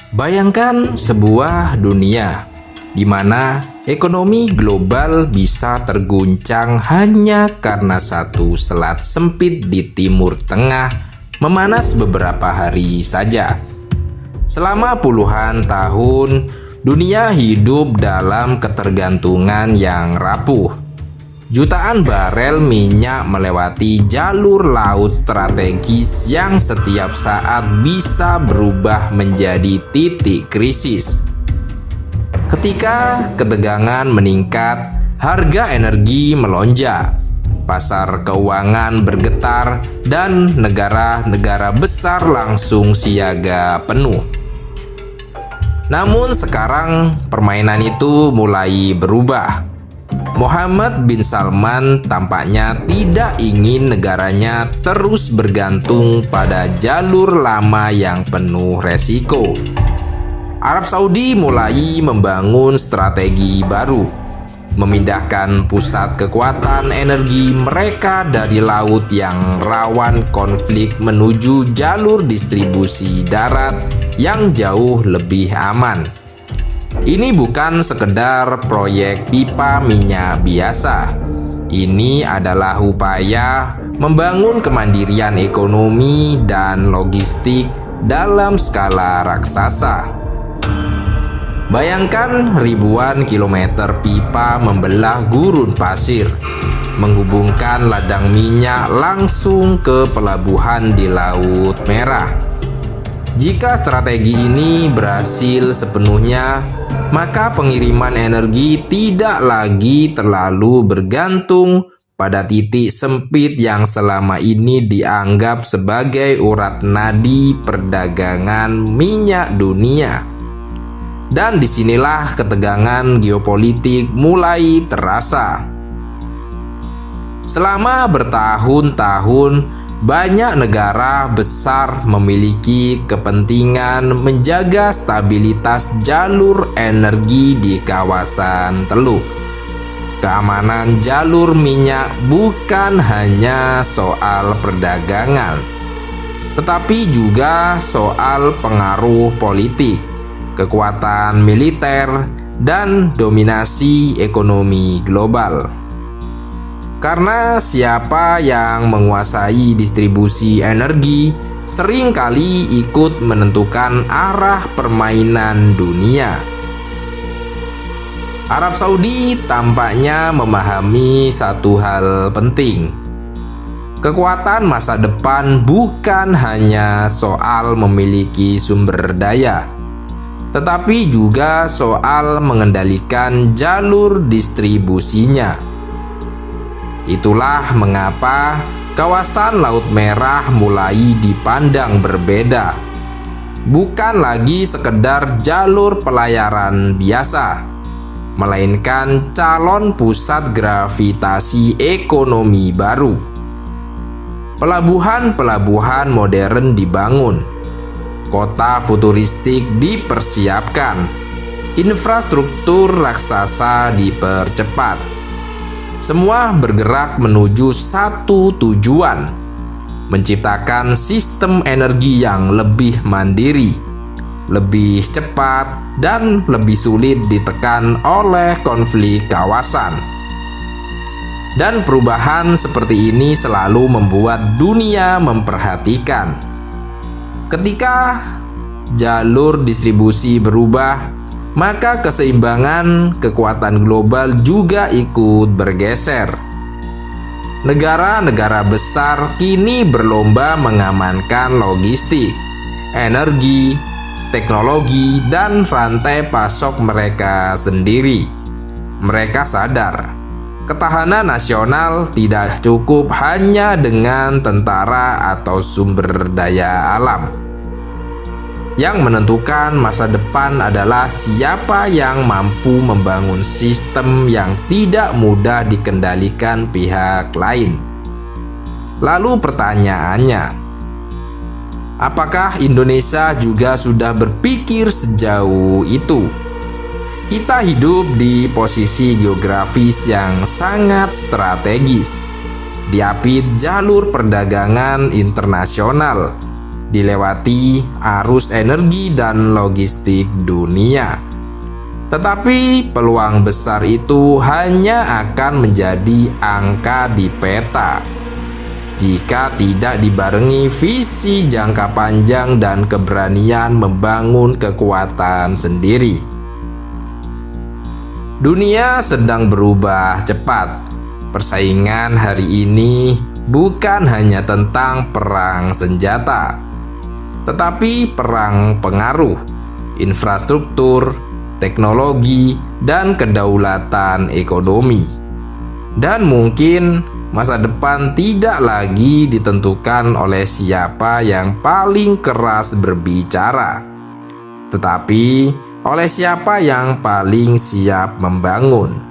Bayangkan sebuah dunia di mana ekonomi global bisa terguncang hanya karena satu selat sempit di Timur Tengah memanas beberapa hari saja. Selama puluhan tahun, dunia hidup dalam ketergantungan yang rapuh. Jutaan barel minyak melewati jalur laut strategis yang setiap saat bisa berubah menjadi titik krisis. Ketika ketegangan meningkat, harga energi melonjak, pasar keuangan bergetar, dan negara-negara besar langsung siaga penuh. Namun sekarang permainan itu mulai berubah. Mohammed bin Salman tampaknya tidak ingin negaranya terus bergantung pada jalur lama yang penuh resiko. Arab Saudi mulai membangun strategi baru, memindahkan pusat kekuatan energi mereka dari laut yang rawan konflik menuju jalur distribusi darat yang jauh lebih aman. Ini bukan sekedar proyek pipa minyak biasa. Ini adalah upaya membangun kemandirian ekonomi dan logistik dalam skala raksasa. Bayangkan ribuan kilometer pipa membelah gurun pasir, menghubungkan ladang minyak langsung ke pelabuhan di Laut Merah. Jika strategi ini berhasil sepenuhnya, maka pengiriman energi tidak lagi terlalu bergantung pada titik sempit yang selama ini dianggap sebagai urat nadi perdagangan minyak dunia. Dan disinilah ketegangan geopolitik mulai terasa. Selama bertahun-tahun, banyak negara besar memiliki kepentingan menjaga stabilitas jalur energi di kawasan Teluk. Keamanan jalur minyak bukan hanya soal perdagangan, tetapi juga soal pengaruh politik, kekuatan militer, dan dominasi ekonomi global. Karena siapa yang menguasai distribusi energi seringkali ikut menentukan arah permainan dunia. Arab Saudi tampaknya memahami satu hal penting. Kekuatan masa depan bukan hanya soal memiliki sumber daya, tetapi juga soal mengendalikan jalur distribusinya. Itulah mengapa kawasan Laut Merah mulai dipandang berbeda. Bukan lagi sekedar jalur pelayaran biasa, melainkan calon pusat gravitasi ekonomi baru. Pelabuhan-pelabuhan modern dibangun, kota futuristik dipersiapkan, infrastruktur raksasa dipercepat. Semua bergerak menuju satu tujuan: menciptakan sistem energi yang lebih mandiri, lebih cepat, dan lebih sulit ditekan oleh konflik kawasan. Dan perubahan seperti ini selalu membuat dunia memperhatikan. Ketika jalur distribusi berubah, maka keseimbangan kekuatan global juga ikut bergeser. Negara-negara besar kini berlomba mengamankan logistik, energi, teknologi, dan rantai pasok mereka sendiri. Mereka sadar, ketahanan nasional tidak cukup hanya dengan tentara atau sumber daya alam. Yang menentukan masa depan adalah siapa yang mampu membangun sistem yang tidak mudah dikendalikan pihak lain. Lalu pertanyaannya, apakah Indonesia juga sudah berpikir sejauh itu? Kita hidup di posisi geografis yang sangat strategis, diapit jalur perdagangan internasional, dilewati arus energi dan logistik dunia. Tetapi peluang besar itu hanya akan menjadi angka di peta jika tidak dibarengi visi jangka panjang dan keberanian membangun kekuatan sendiri. Dunia sedang berubah cepat. Persaingan hari ini bukan hanya tentang perang senjata, tetapi perang pengaruh, infrastruktur, teknologi, dan kedaulatan ekonomi. Dan mungkin masa depan tidak lagi ditentukan oleh siapa yang paling keras berbicara, tetapi oleh siapa yang paling siap membangun.